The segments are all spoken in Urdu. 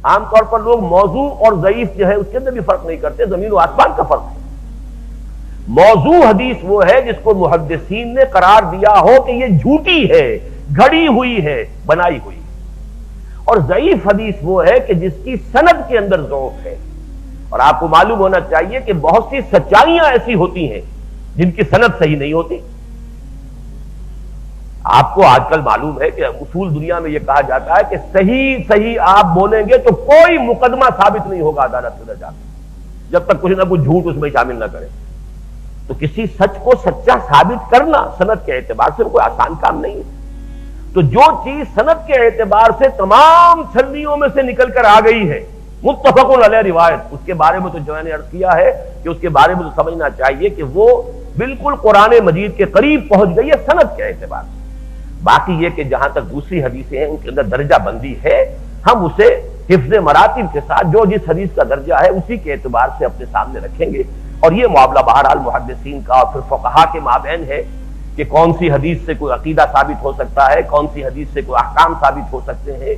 عام طور پر لوگ موضوع اور ضعیف جو ہے اس کے اندر بھی فرق نہیں کرتے، زمین و آسمان کا فرق ہے۔ موضوع حدیث وہ ہے جس کو محدثین نے قرار دیا ہو کہ یہ جھوٹی ہے، گھڑی ہوئی ہے، بنائی ہوئی، اور ضعیف حدیث وہ ہے کہ جس کی سند کے اندر ضعف ہے۔ اور آپ کو معلوم ہونا چاہیے کہ بہت سی سچائیاں ایسی ہوتی ہیں جن کی سند صحیح نہیں ہوتی۔ آپ کو آج کل معلوم ہے کہ اصول دنیا میں یہ کہا جاتا ہے کہ صحیح صحیح آپ بولیں گے تو کوئی مقدمہ ثابت نہیں ہوگا عدالت میں جا کے، جب تک کچھ نہ کچھ جھوٹ اس میں شامل نہ کرے۔ تو کسی سچ کو سچا ثابت کرنا سند کے اعتبار سے کوئی آسان کام نہیں ہے۔ تو جو چیز سند کے اعتبار سے تمام چھلنیوں میں سے نکل کر آ گئی ہے، متفق علیہ روایت، اس کے بارے میں تو جو میں نے عرض کیا ہے کہ اس کے بارے میں تو سمجھنا چاہیے کہ وہ بالکل قرآن مجید کے قریب پہنچ گئی ہے سند کے اعتبار سے۔ باقی یہ کہ جہاں تک دوسری حدیثیں ہیں ان کے اندر درجہ بندی ہے، ہم اسے حفظ مراتب کے ساتھ جو جس حدیث کا درجہ ہے اسی کے اعتبار سے اپنے سامنے رکھیں گے۔ اور یہ معاملہ بہرحال محدثین کا اور پھر فقہا کے مابین ہے کہ کون سی حدیث سے کوئی عقیدہ ثابت ہو سکتا ہے، کون سی حدیث سے کوئی احکام ثابت ہو سکتے ہیں۔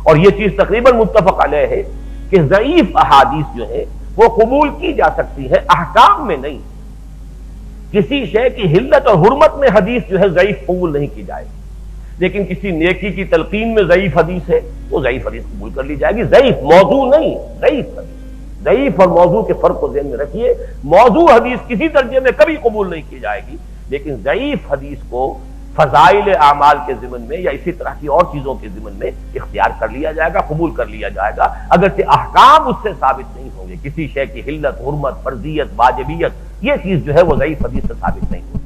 اور یہ چیز تقریباً متفق علیہ ہے کہ ضعیف احادیث جو ہے وہ قبول کی جا سکتی ہے، احکام میں نہیں۔ کسی شے کی حلت اور حرمت میں حدیث جو ہے ضعیف قبول نہیں کی جائے گی، لیکن کسی نیکی کی تلقین میں ضعیف حدیث ہے وہ ضعیف حدیث قبول کر لی جائے گی، ضعیف موضوع نہیں، ضعیف حدیث۔ ضعیف اور موضوع کے فرق کو ذہن میں رکھیے، موضوع حدیث کسی درجے میں کبھی قبول نہیں کی جائے گی، لیکن ضعیف حدیث کو فضائل اعمال کے ضمن میں یا اسی طرح کی اور چیزوں کے ضمن میں اختیار کر لیا جائے گا، قبول کر لیا جائے گا، اگرچہ احکام اس سے ثابت نہیں ہوں گے۔ کسی شے کی حلت، حرمت، فرضیت، واجبیت، یہ چیز جو ہے وہ ضعیف حدیث سے ثابت نہیں ہوگی۔